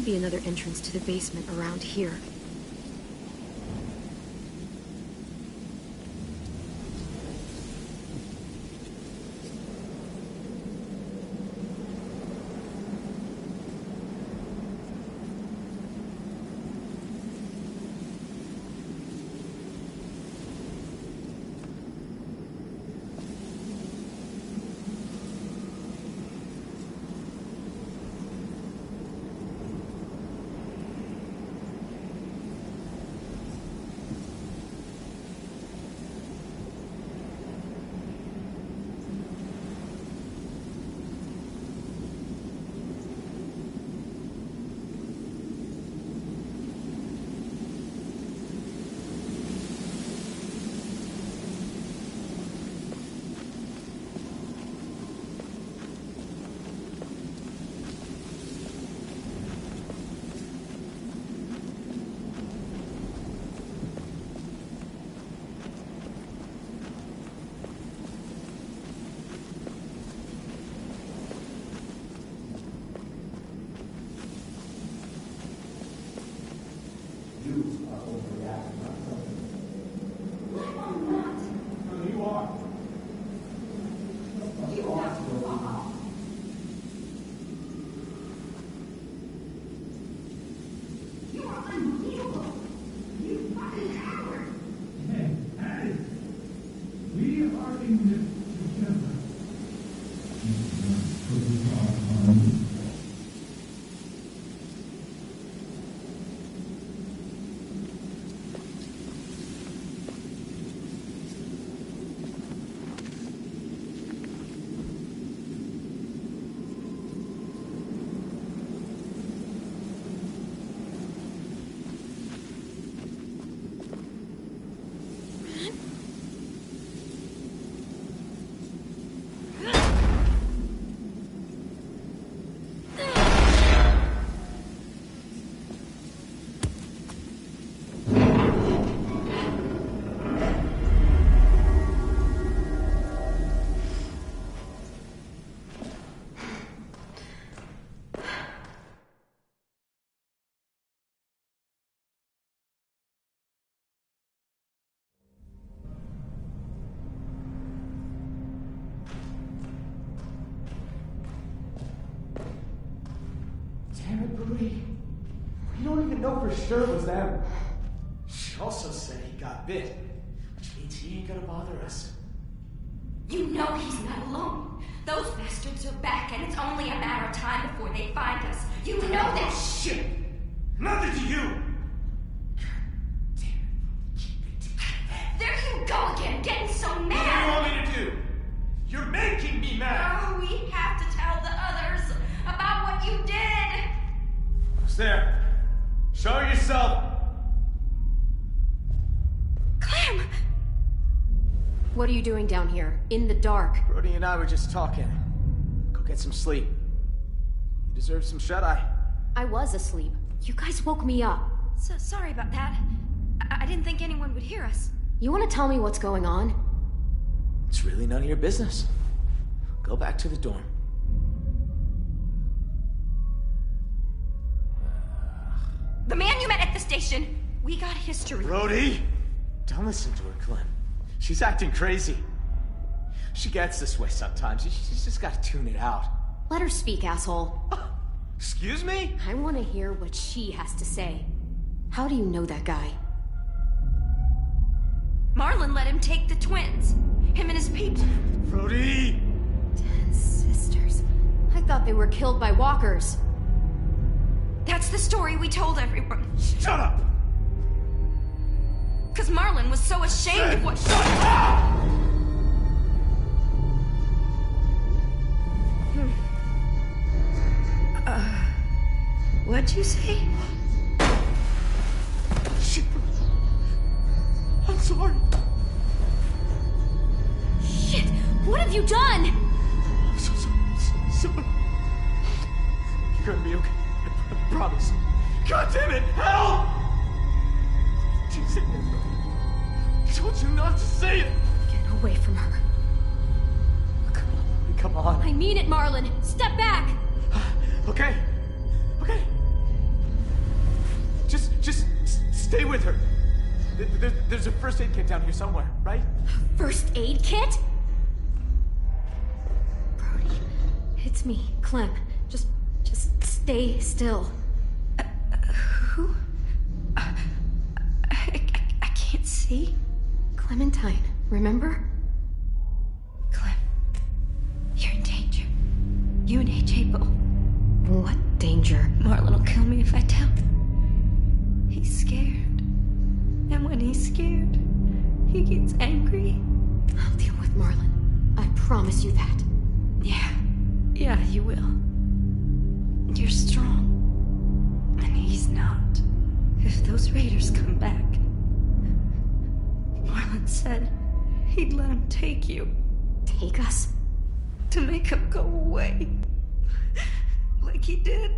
might be another entrance to the basement around here. Damn it, Brody. We don't even know for sure it was them. She also said he got bit, which means he ain't gonna bother us. You know he's not alone. Those bastards are back, and it's only a matter of time before they find us. You know that. Shit! Nothing to you! Damn it, keep it together. There you go again, getting so What do you mad. want me to do? You're making me mad! Oh, we have to tell the others about what you did. Who's there? Show yourself! Clem! What are you doing down here, in the dark? Brody and I were just talking. Go get some sleep. You deserve some shut-eye. I was asleep. You guys woke me up. So sorry about that. I didn't think anyone would hear us. You want to tell me what's going on? It's really none of your business. Go back to the dorm. The man you met at the station, we got history. Brody! Don't listen to her, Clem. She's acting crazy. She gets this way sometimes. She's just gotta tune it out. Let her speak, asshole. Excuse me? I want to hear what she has to say. How do you know that guy? Marlon let him take the twins. Him and his people. Brody! 10 sisters. I thought they were killed by walkers. That's the story we told everyone. Shut up! Because Marlon was so ashamed of what... Shut up! What'd you say? Shit. I'm sorry. Shit! What have you done? I'm so sorry. Sorry. You're gonna be okay. I promise. God damn it! Help! Did you say that, Brody? I told you not to say it! Get away from her. Come on, Brody, come on. I mean it, Marlon. Step back! Okay. Okay. Stay with her. There's a first aid kit down here somewhere, right? First aid kit? Brody, it's me, Clem. Just stay still. Who? I can't see. Clementine, remember? Clem, you're in danger. You and AJ both. What danger? Marlon will kill me if I tell. He's scared. And when he's scared, he gets angry. I'll deal with Marlon. I promise you that. Yeah, you will. You're strong. And he's not. If those raiders come back, Marlon said he'd let him take you. Take us? To make him go away. Like he did.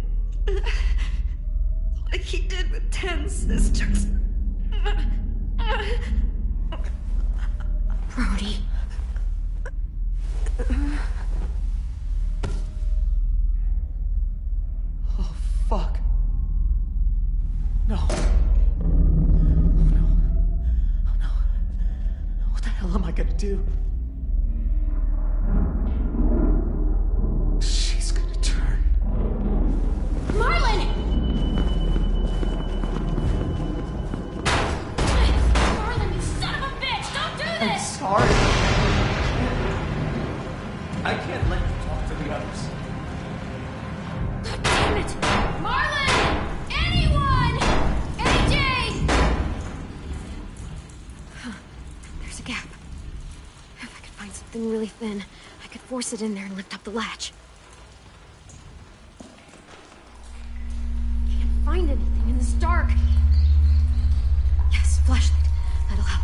Like he did with 10 sisters. Brody. Oh, fuck. No. Oh, no. Oh, no. What the hell am I gonna do? She's gonna turn. Marlon! Marlon, you son of a bitch! Don't do I'm this! sorry. I can't let you talk to the others. God damn it! Marlon! Anyone! AJ! There's a gap. If I could find something really thin, I could force it in there and lift up the latch. Can't find anything in this dark. Yes, flashlight. That'll help.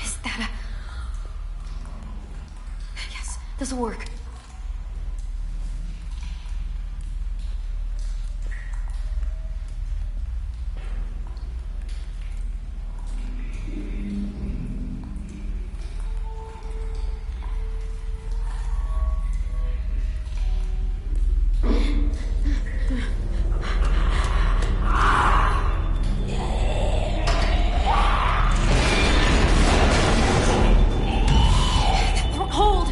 Is that a... Yes, this'll work. Hold!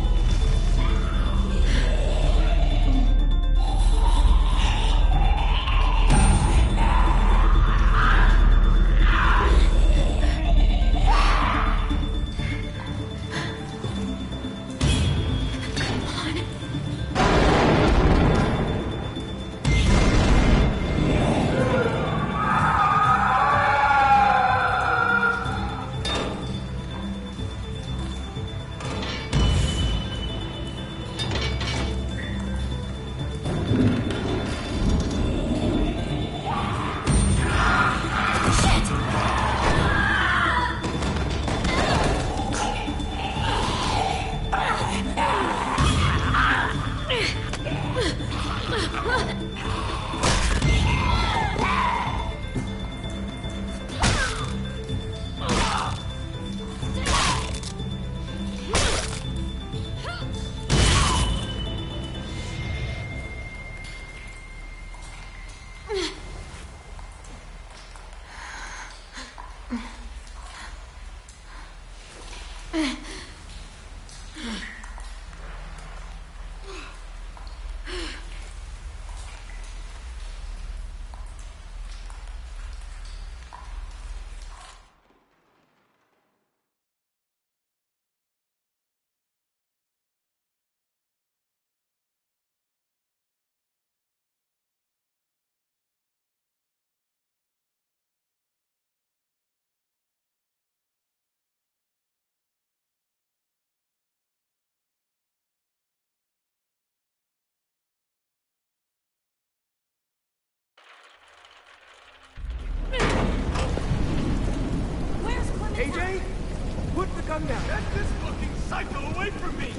gun down. Get this fucking psycho away from me!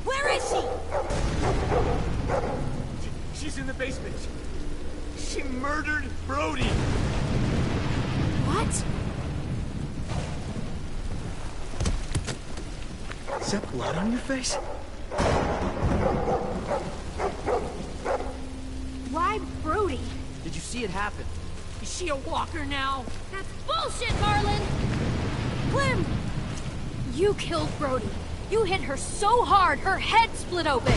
Where is she? She's in the basement. She murdered Brody. What? Is that blood on your face? Why Brody? Did you see it happen? Is she a walker now? That's bullshit, Marlon! Clem! You killed Brody. You hit her so hard, her head split open.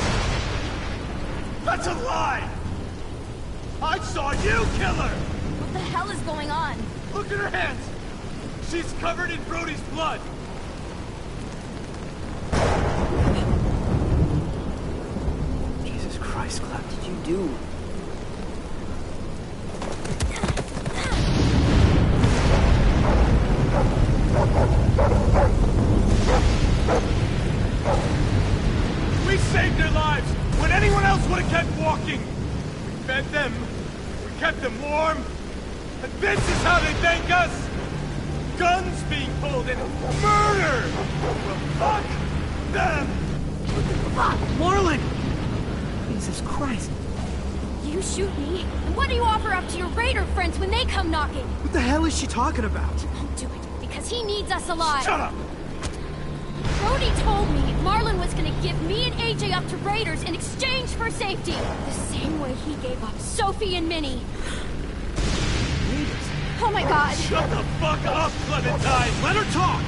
That's a lie! I saw you kill her! What the hell is going on? Look at her hands! She's covered in Brody's blood! Jesus Christ, Clem, what did you do? We saved their lives when anyone else would have kept walking! We fed them, we kept them warm, and this is how they thank us! Guns being pulled and murder! Well, fuck them! Fuck! Marlon! Jesus Christ. You shoot me, and what do you offer up to your Raider friends when they come knocking? What the hell is she talking about? Won't do it, because he needs us alive. Shut up! Brody told me Marlon was gonna give me and AJ up to Raiders in exchange for safety. The same way he gave up Sophie and Minnie. Raiders? Oh my god! Shut the fuck up, Clementine! Let her talk!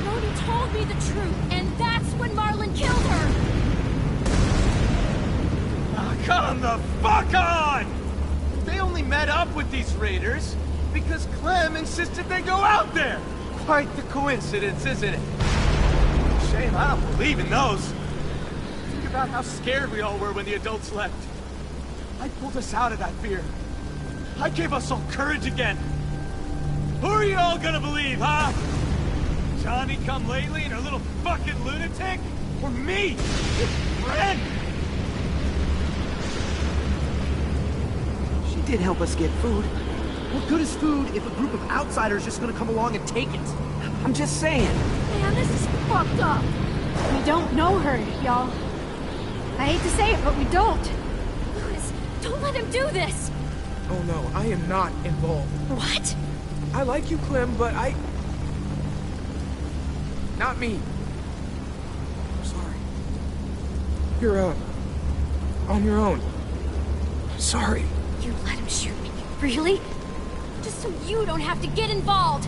Brody told me the truth, and that's when Marlon killed her! Ah, come the fuck on! They only met up with these raiders because Clem insisted they go out there. Quite the coincidence, isn't it? Shame I don't believe in those. Think about how scared we all were when the adults left. I pulled us out of that fear. I gave us all courage again. Who are you all gonna believe, huh? Johnny come lately and her little fucking lunatic? Or me? Your friend? She did help us get food. What good is food if a group of outsiders just gonna come along and take it? I'm just saying. Man, this is fucked up. We don't know her, y'all. I hate to say it, but we don't. Louis, don't let him do this! Oh no, I am not involved. What? I like you, Clem, but not me. I'm sorry. You're, on your own. I'm sorry. You let him shoot me? Really? Just so you don't have to get involved!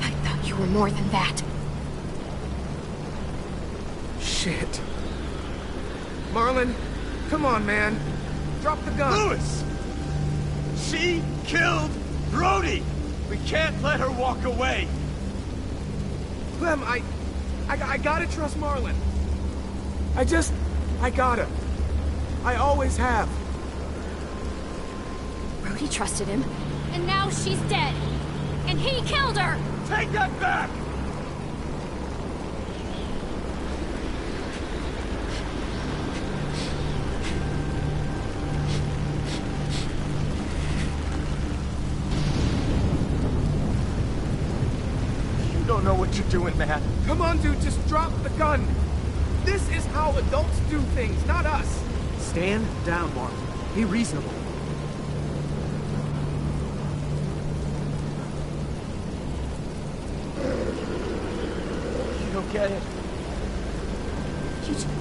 I thought you were more than that. Shit. Marlon, come on, man. Drop the gun. Louis! She killed Brody! We can't let her walk away! Clem, I gotta trust Marlon. I gotta. I always have. Brody trusted him, and now she's dead. And he killed her! Take that back! You don't know what you're doing, man. Come on, dude, just drop the gun. This is how adults do things, not us. Stand down, Marlon. Be reasonable. You don't get it.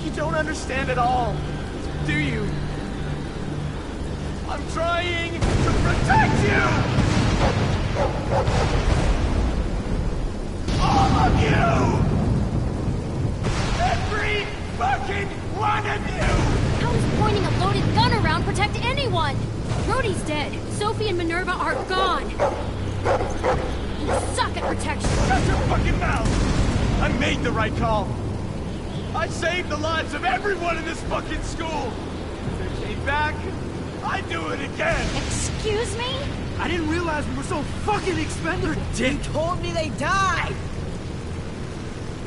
You don't understand at all, do you? I'm trying to protect you! All of you! Every fucking one of you! How does pointing a loaded gun around protect anyone? Brody's dead. Sophie and Minerva are gone. You suck at protection. Shut your fucking mouth! I made the right call. I saved the lives of everyone in this fucking school. If they came back, I'd do it again. Excuse me? I didn't realize we were so fucking expendable. You told me they died!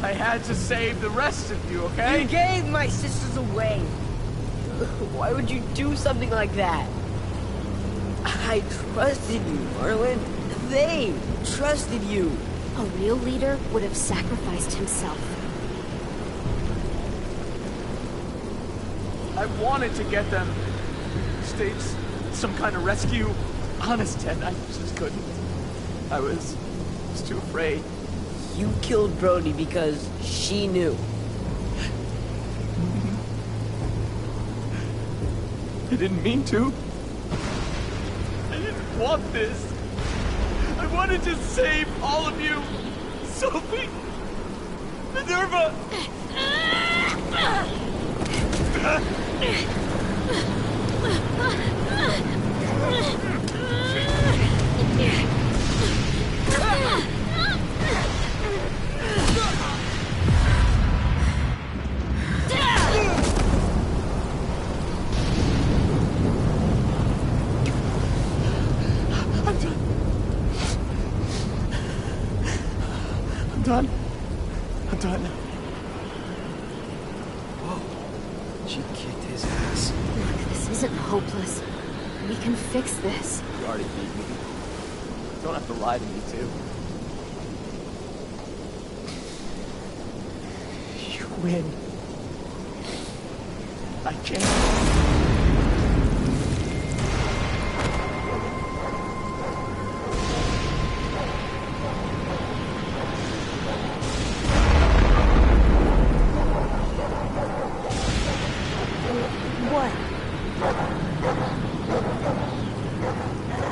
I had to save the rest of you, okay? You gave my sisters away! Why would you do something like that? I trusted you, Marlon. They trusted you. A real leader would have sacrificed himself. I wanted to get them. Stage some kind of rescue. Honest, Ted, I just couldn't. I was too afraid. You killed Brody because she knew. I didn't mean to. I didn't want this. I wanted to save all of you. Sophie! Minerva! I'm done. Whoa. She kicked his ass. Look, this isn't hopeless. We can fix this. You already beat me. Don't have to lie to me, too. You win. I can't.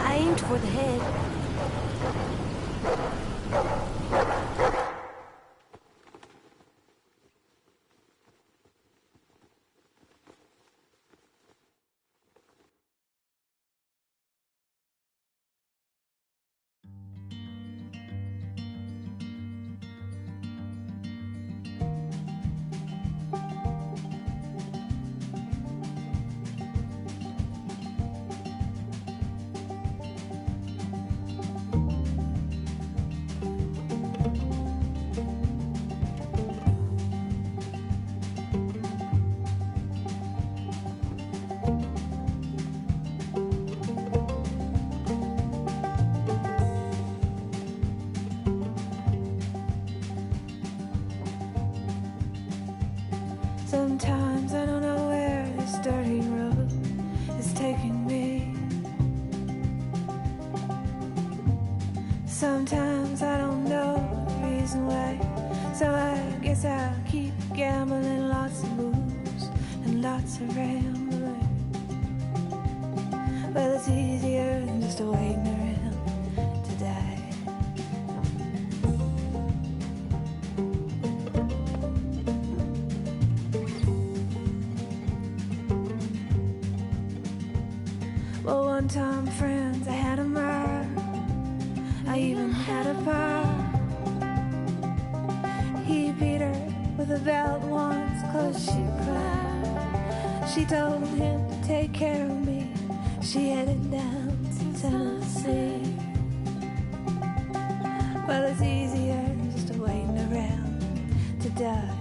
I aimed for the head. Sometimes I don't know where this dirty road is taking me. Sometimes I don't know the reason why, so I guess I'll keep gambling. Lots of moves and lots of rambling. Well, it's easier than just waiting around to die. Well, one time, friends, I had a mirror. I even had a bar. He beat her with a belt once, 'cause she cried. She told him to take care of me. She headed down to Tennessee. Well, it's easier just waiting around to die.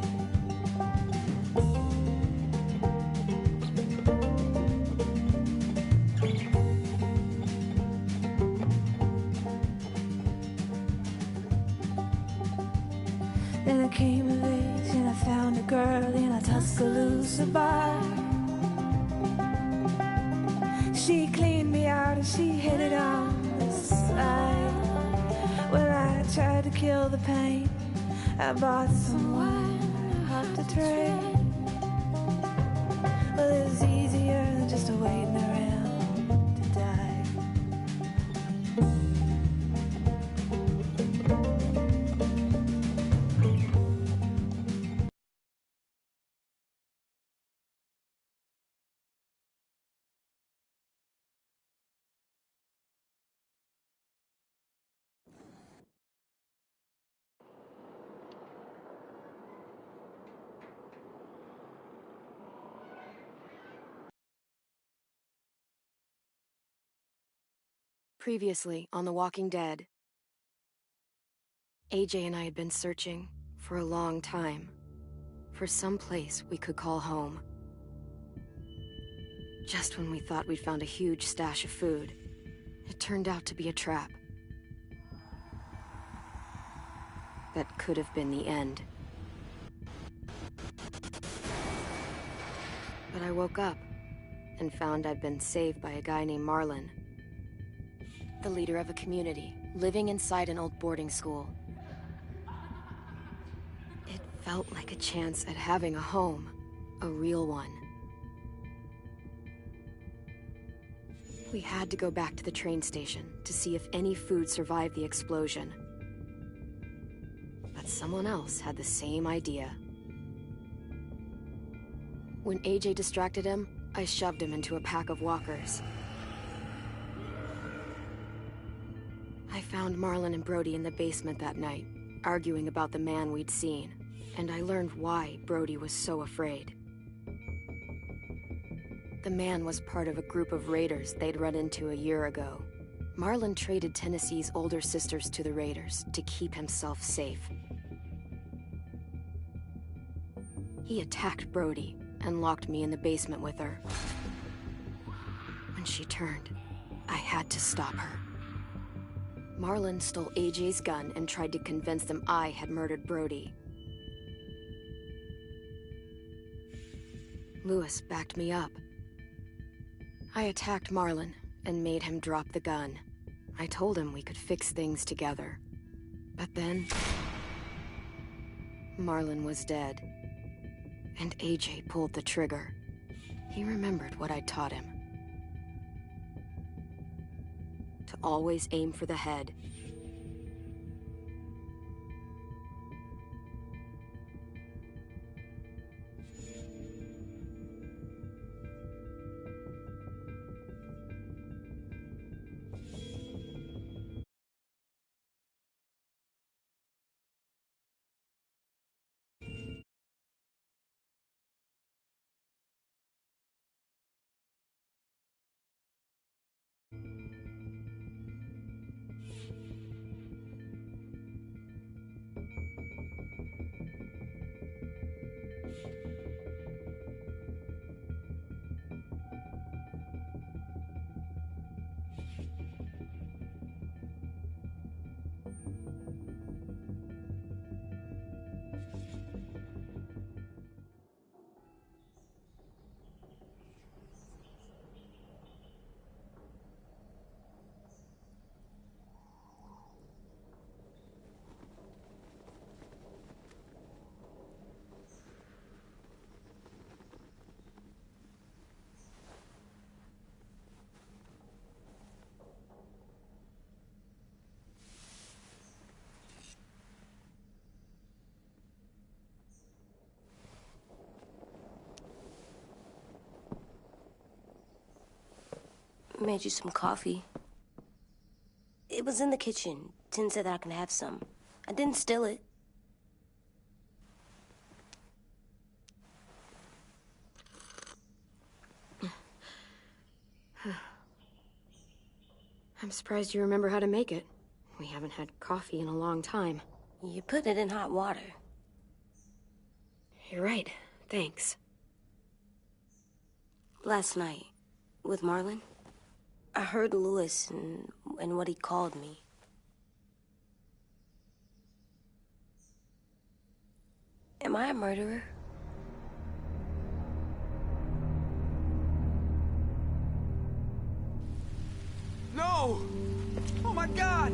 Then I came of age and I found a girl in a Tuscaloosa bar. She cleaned me out and she hit it on the side. Well, I tried to kill the pain. I bought some wine off the train. Well, it was easier than just waiting around to die. Previously on The Walking Dead, AJ and I had been searching for a long time for some place we could call home. Just when we thought we'd found a huge stash of food, it turned out to be a trap. that could have been the end. But I woke up and found I'd been saved by a guy named Marlon, the leader of a community, living inside an old boarding school. It felt like a chance at having a home, a real one. We had to go back to the train station to see if any food survived the explosion. But someone else had the same idea. When AJ distracted him, I shoved him into a pack of walkers. I found Marlon and Brody in the basement that night, arguing about the man we'd seen, and I learned why Brody was so afraid. The man was part of a group of raiders they'd run into a year ago. Marlon traded Tennessee's older sisters to the raiders to keep himself safe. He attacked Brody and locked me in the basement with her. When she turned, I had to stop her. Marlon stole AJ's gun and tried to convince them I had murdered Brody. Lewis backed me up. I attacked Marlon and made him drop the gun. I told him we could fix things together. But then, Marlon was dead, and AJ pulled the trigger. He remembered what I taught him. To always aim for the head. Made you some coffee. It was in the kitchen. Tin said that I can have some. I didn't steal it. I'm surprised you remember how to make it. We haven't had coffee in a long time. You put it in hot water. You're right. Thanks. Last night, with Marlon, I heard Lewis and what he called me. Am I a murderer? No! Oh my God!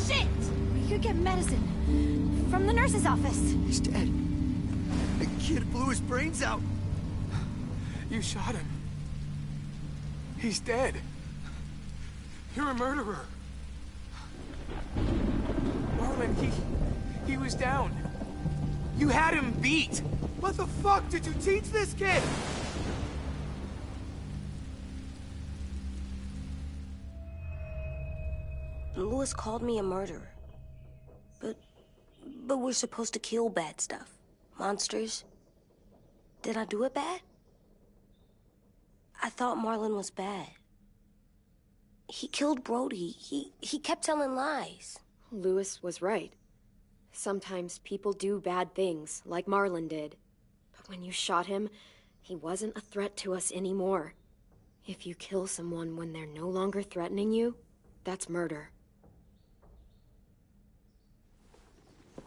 Shit! We could get medicine from the nurse's office. He's dead. The kid blew his brains out. You shot him. He's dead. You're a murderer. Marlon, he was down. You had him beat. What the fuck did you teach this kid? Lewis called me a murderer. But we're supposed to kill bad stuff. Monsters. Did I do it bad? I thought Marlon was bad. He killed Brody. He kept telling lies. Lewis was right. Sometimes people do bad things, like Marlon did. But when you shot him, he wasn't a threat to us anymore. If you kill someone when they're no longer threatening you, that's murder.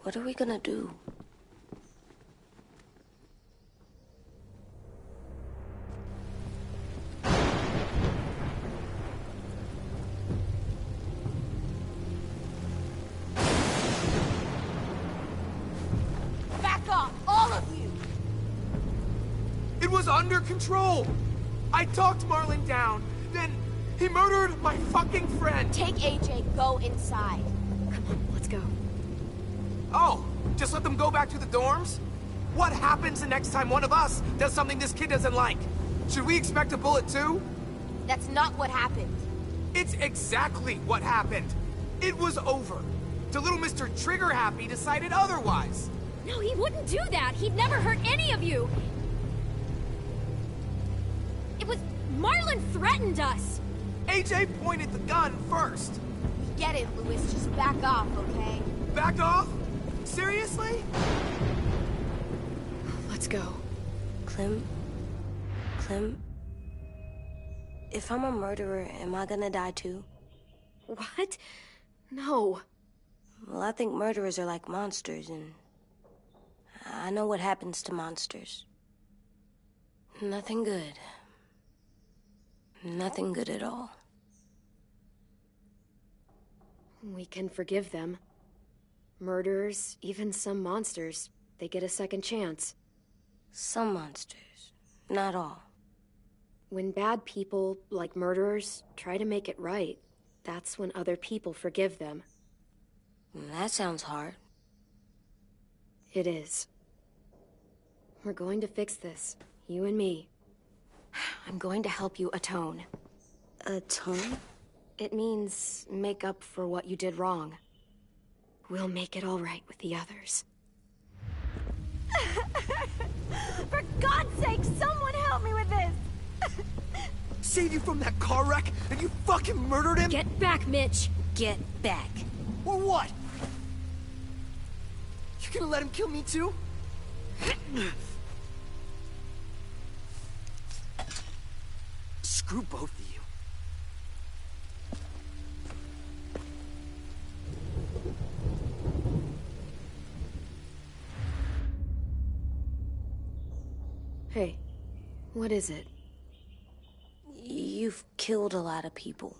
What are we gonna do? Back off, all of you! It was under control! I talked Marlon down, then he murdered my fucking friend! Take AJ, go inside. Come on, let's go. Oh, just let them go back to the dorms? What happens the next time one of us does something this kid doesn't like? Should we expect a bullet too? That's not what happened. It's exactly what happened. It was over. The little Mr. Trigger Happy decided otherwise. No, he wouldn't do that. He'd never hurt any of you. It was... Marlon threatened us. AJ pointed the gun first. Get it, Louis. Just back off, okay? Back off? Seriously? Let's go. Clem? If I'm a murderer, am I gonna die too? What? No. Well, I think murderers are like monsters, and I know what happens to monsters. Nothing good. Nothing good at all. We can forgive them. Murderers, even some monsters, they get a second chance. Some monsters, not all. When bad people, like murderers, try to make it right, that's when other people forgive them. That sounds hard. It is. We're going to fix this, you and me. I'm going to help you atone. Atone? It means make up for what you did wrong. We'll make it all right with the others. For God's sake, someone help me with this! Saved you from that car wreck, and you fucking murdered him? Get back, Mitch! Get back. Or what? You gonna let him kill me too? Screw both of you. Hey, what is it? You've killed a lot of people.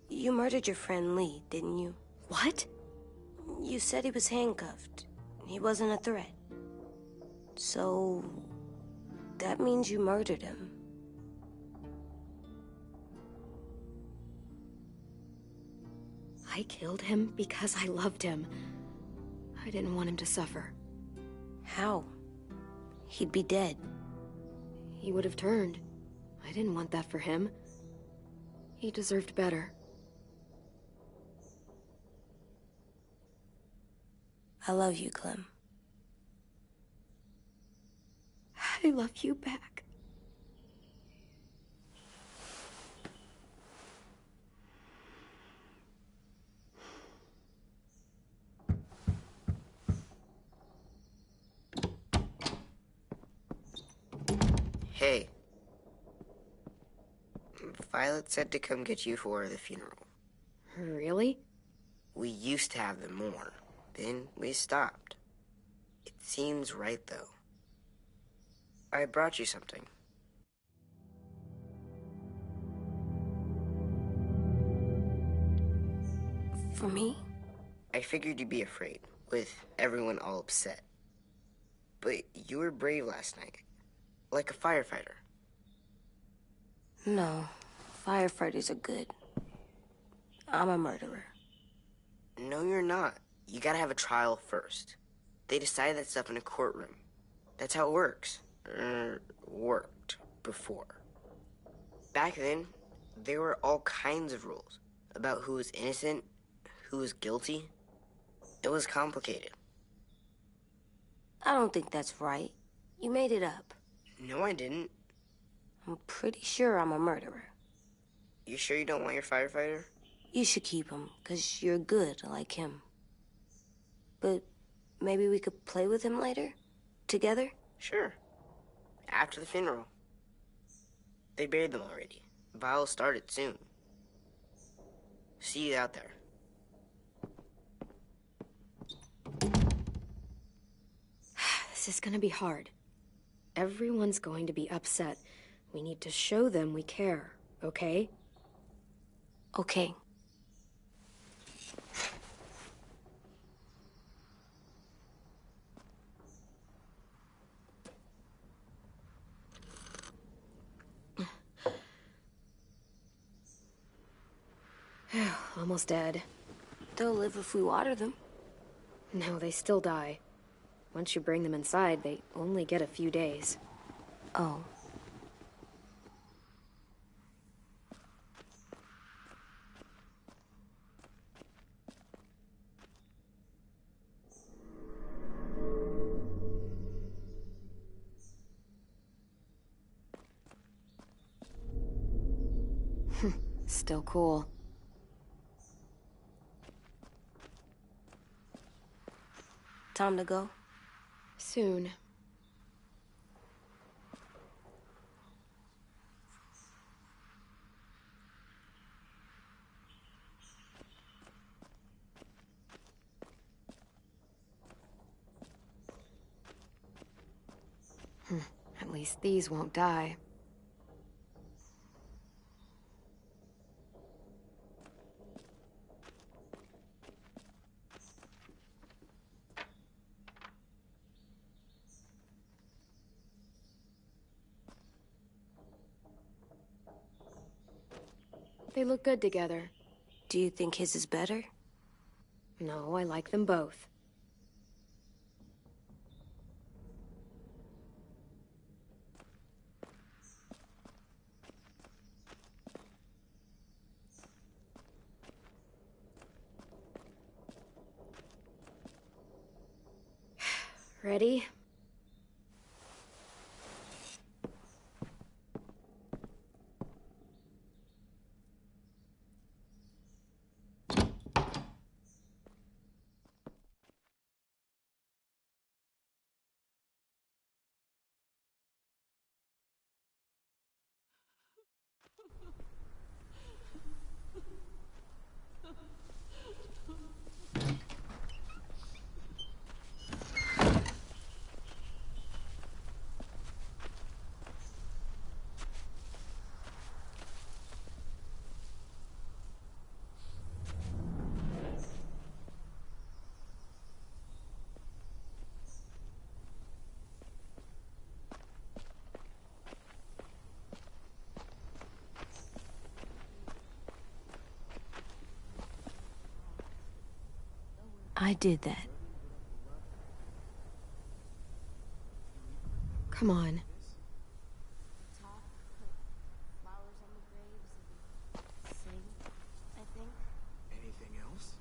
You murdered your friend Lee, didn't you? What? You said he was handcuffed. He wasn't a threat. So... that means you murdered him. I killed him because I loved him. I didn't want him to suffer. How? He'd be dead. He would have turned. I didn't want that for him. He deserved better. I love you, Clem. I love you back. Hey. Violet said to come get you for the funeral. Really? We used to have them more. Then we stopped. It seems right, though. I brought you something. For me? I figured you'd be afraid, with everyone all upset. But you were brave last night. Like a firefighter. No. Firefighters are good. I'm a murderer. No, you're not. You gotta have a trial first. They decide that stuff in a courtroom. That's how it works. Worked before. Back then, there were all kinds of rules about who was innocent, who was guilty. It was complicated. I don't think that's right. You made it up. No, I didn't. I'm pretty sure I'm a murderer. You sure you don't want your firefighter? You should keep him, 'cause you're good like him. But maybe we could play with him later? Together? Sure. After the funeral. They buried them already. Vile started soon. See you out there. This is gonna be hard. Everyone's going to be upset. We need to show them we care, okay? Okay. Almost dead. They'll live if we water them. No, they still die. Once you bring them inside, they only get a few days. Oh. Still cool. Time to go? Soon. At least these won't die. They look good together. Do you think his is better? No, I like them both. Ready? I did that. Come on. Anything else?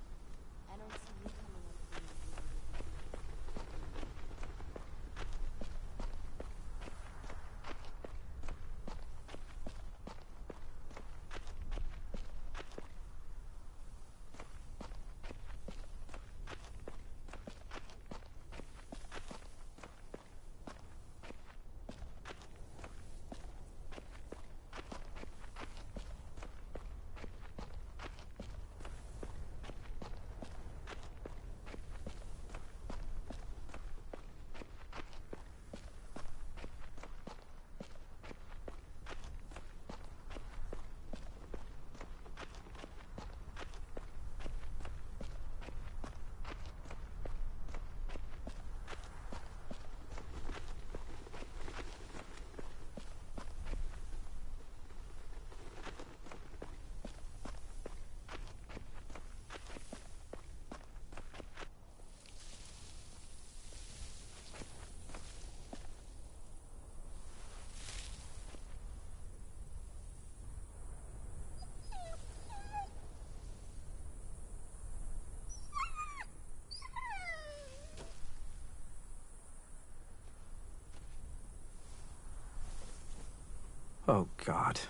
Oh, God.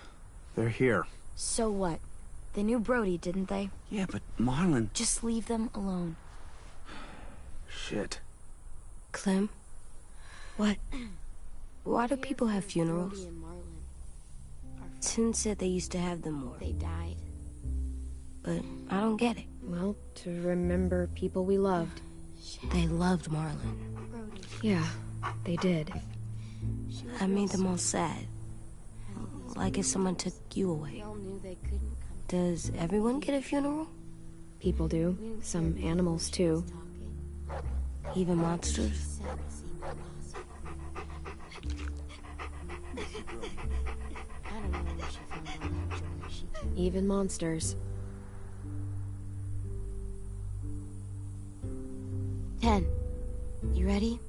They're here. So what? They knew Brody, didn't they? Yeah, but Marlon... Just leave them alone. Shit. Clem? What? Why do people have funerals? Tin said they used to have them more. They died. But I don't get it. Well, to remember people we loved. They loved Marlon. Yeah, They did. I made them all sad. Like if someone took you away. Does everyone get a funeral? People do. Some animals, too. Even monsters? Even monsters. 10. You ready?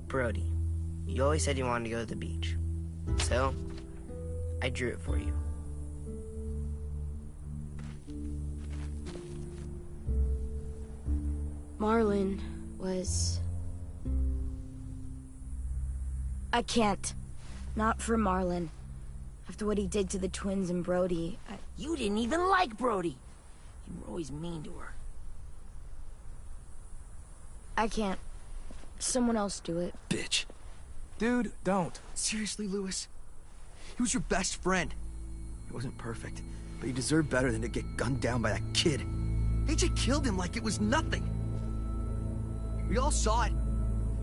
Brody, you always said you wanted to go to the beach. So, I drew it for you. Marlon was... I can't. Not for Marlon. After what he did to the twins and Brody, You didn't even like Brody. You were always mean to her. I can't. Someone else do it. Bitch. Dude, don't. Seriously, Lewis? He was your best friend. He wasn't perfect, but he deserved better than to get gunned down by that kid. AJ killed him like it was nothing. We all saw it,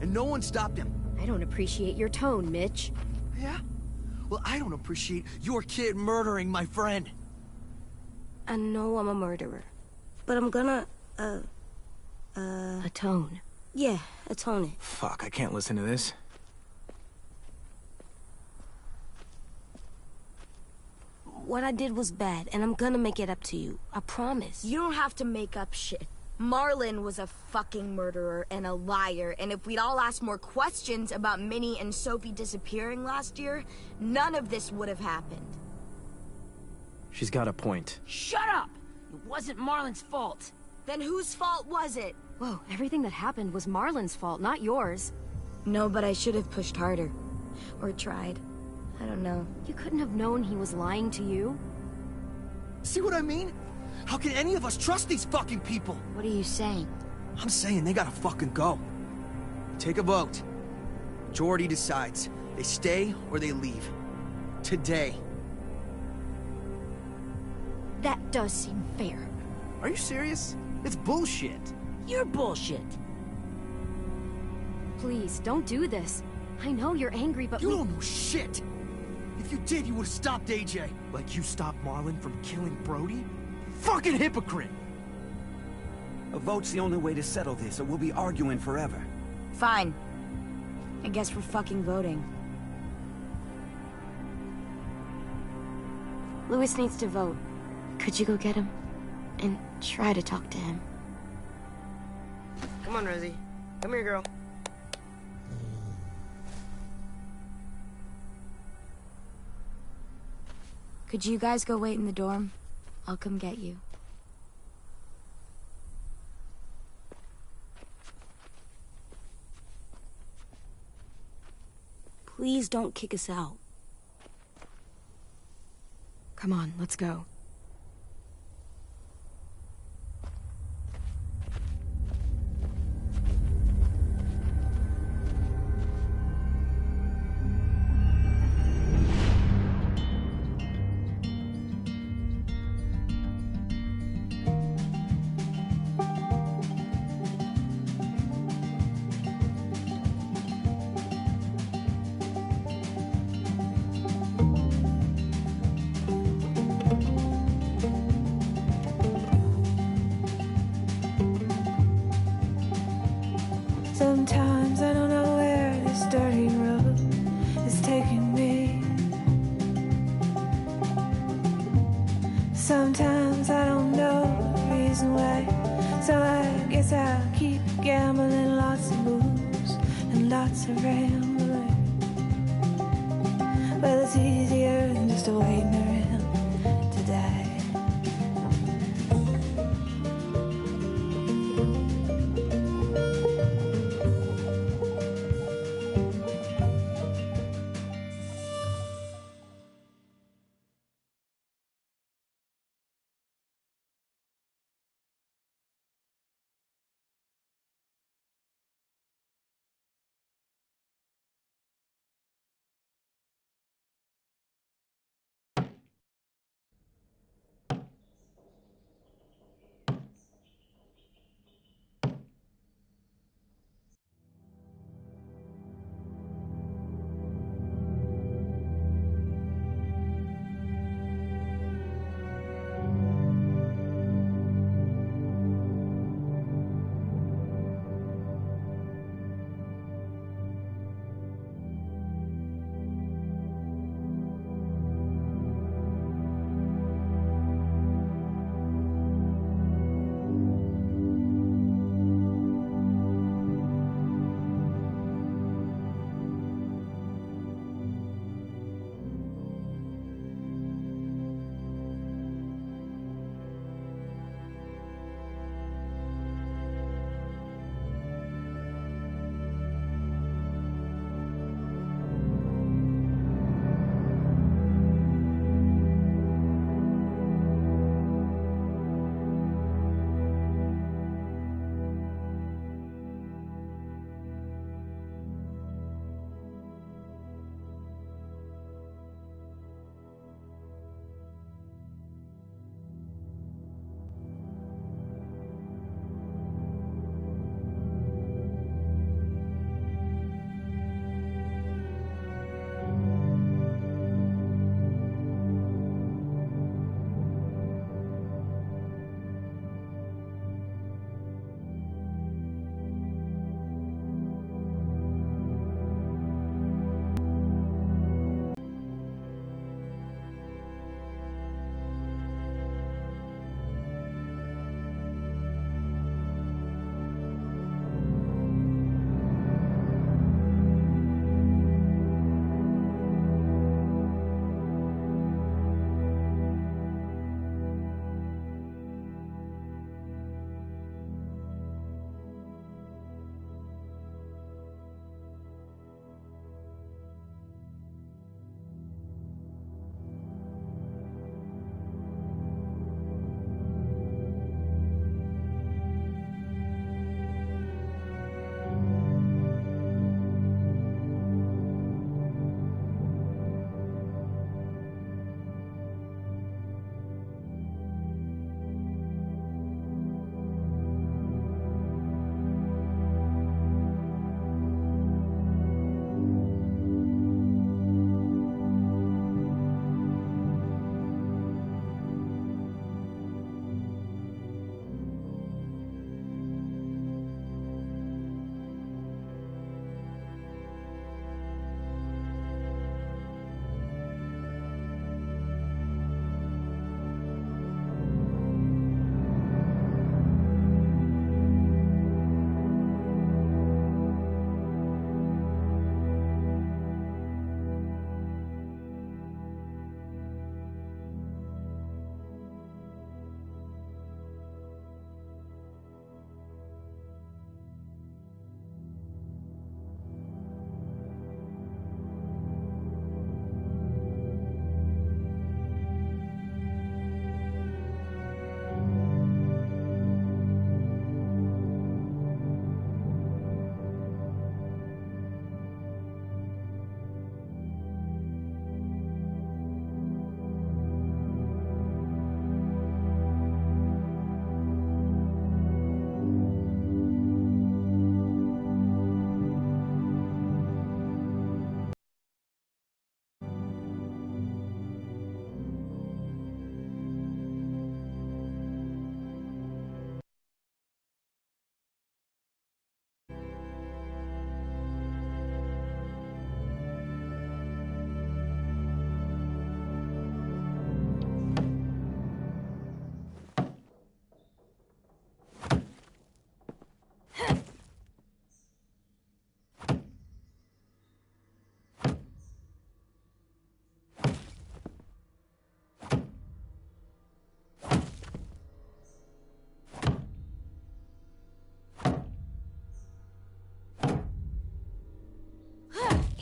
and no one stopped him. I don't appreciate your tone, Mitch. Yeah? Well, I don't appreciate your kid murdering my friend. I know I'm a murderer. But I'm gonna, Atone. yeah, atone it. Fuck, I can't listen to this. What I did was bad, and I'm gonna make it up to you. I promise. You don't have to make up shit. Marlon was a fucking murderer and a liar, and if we'd all asked more questions about Minnie and Sophie disappearing last year, none of this would have happened. She's got a point. Shut up! It wasn't Marlon's fault. Then whose fault was it? Whoa, everything that happened was Marlon's fault, not yours. No, but I should have pushed harder. Or tried. I don't know. You couldn't have known he was lying to you. See what I mean? How can any of us trust these fucking people? What are you saying? I'm saying they gotta fucking go. Take a vote. Majority decides. They stay or they leave. Today. That does seem fair. Are you serious? It's bullshit. You're bullshit. Please, don't do this. I know you're angry, but You don't know shit! If you did, you would've stopped AJ. Like you stopped Marlon from killing Brody? Fucking hypocrite! A vote's the only way to settle this, or we'll be arguing forever. Fine. I guess we're fucking voting. Lewis needs to vote. Could you go get him? And try to talk to him. Come on, Rosie. Come here, girl. Could you guys go wait in the dorm? I'll come get you. Please don't kick us out. Come on, let's go. Sometimes I don't know where this dirty road is taking me. Sometimes I don't know the reason why. So I guess I'll keep gambling, lots of moves and lots of rambling. Well, it's easier than just waiting around to die.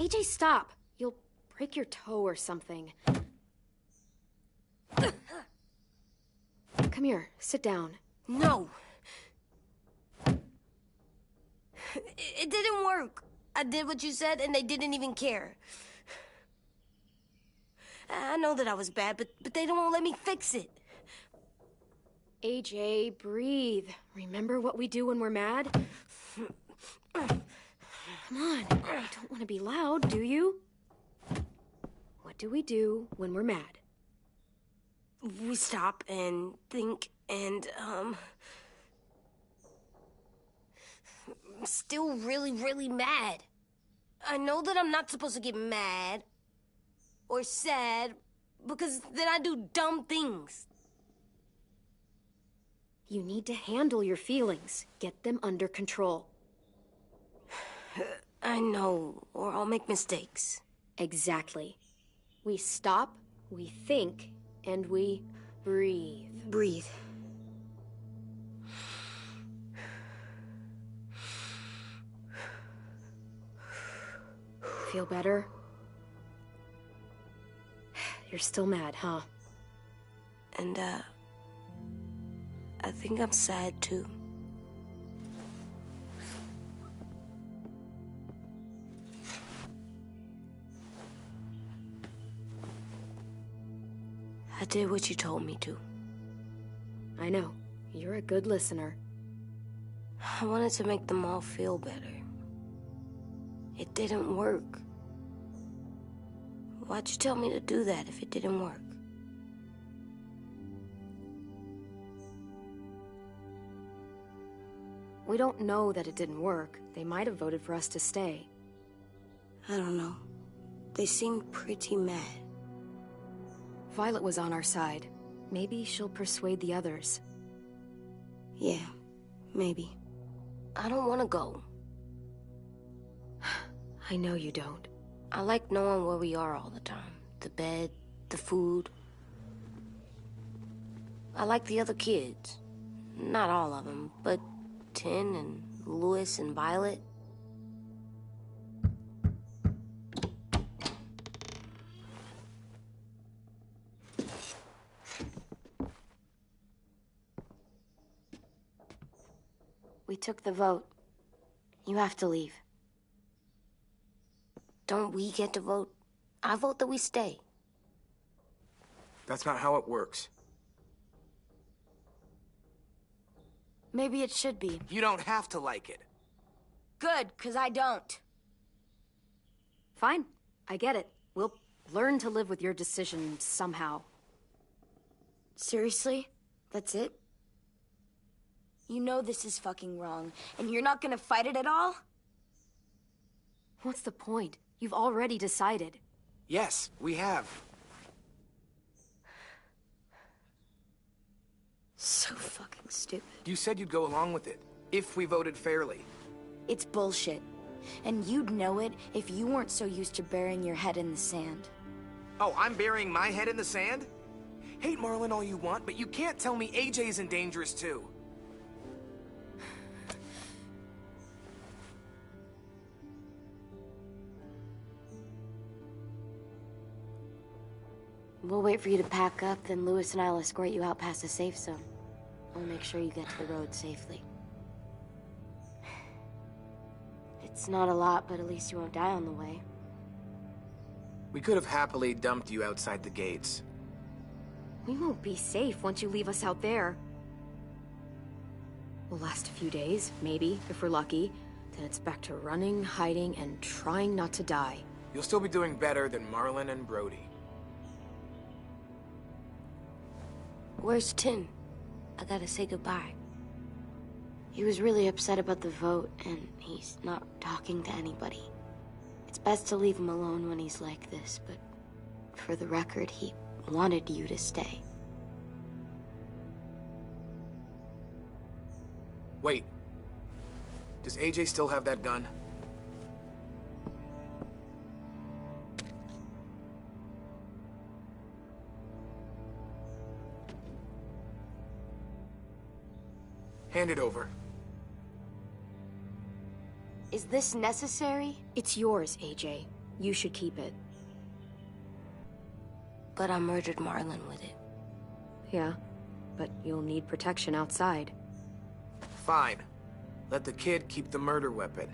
AJ, stop. You'll break your toe or something. Come here, sit down. No. It didn't work. I did what you said, and they didn't even care. I know that I was bad, but they don't let me fix it. AJ, breathe. Remember what we do when we're mad? Come on, you don't want to be loud, do you? What do we do when we're mad? We stop and think and, I'm still really, really mad. I know that I'm not supposed to get mad or sad because then I do dumb things. You need to handle your feelings. Get them under control. I know, or I'll make mistakes. Exactly. We stop, we think, and we breathe. Breathe. Feel better? You're still mad, huh? And, I think I'm sad, too. I did what you told me to. I know. You're a good listener. I wanted to make them all feel better. It didn't work. Why'd you tell me to do that if it didn't work? We don't know that it didn't work. They might have voted for us to stay. I don't know. They seemed pretty mad. Violet was on our side. Maybe she'll persuade the others. Yeah, maybe. I don't want to go. I know you don't. I like knowing where we are all the time. The bed, the food. I like the other kids. Not all of them, but Tin and Louis and Violet. We took the vote. You have to leave. Don't we get to vote? I vote that we stay. That's not how it works. Maybe it should be. You don't have to like it. Good, because I don't. Fine. I get it. We'll learn to live with your decision somehow. Seriously? That's it? You know this is fucking wrong, and you're not gonna fight it at all? What's the point? You've already decided. Yes, we have. So fucking stupid. You said you'd go along with it, if we voted fairly. It's bullshit. And you'd know it if you weren't so used to burying your head in the sand. Oh, I'm burying my head in the sand? Hate Marlon all you want, but you can't tell me AJ isn't dangerous too. We'll wait for you to pack up, then Louis and I'll escort you out past the safe zone. We'll make sure you get to the road safely. It's not a lot, but at least you won't die on the way. We could have happily dumped you outside the gates. We won't be safe once you leave us out there. We'll last a few days, maybe, if we're lucky. Then it's back to running, hiding, and trying not to die. You'll still be doing better than Marlon and Brody. Where's Tin? I gotta say goodbye. He was really upset about the vote, and he's not talking to anybody. It's best to leave him alone when he's like this, but for the record, he wanted you to stay. Wait. Does AJ still have that gun? Hand it over. Is this necessary? It's yours, AJ. You should keep it. But I murdered Marlon with it. Yeah, but you'll need protection outside. Fine. Let the kid keep the murder weapon.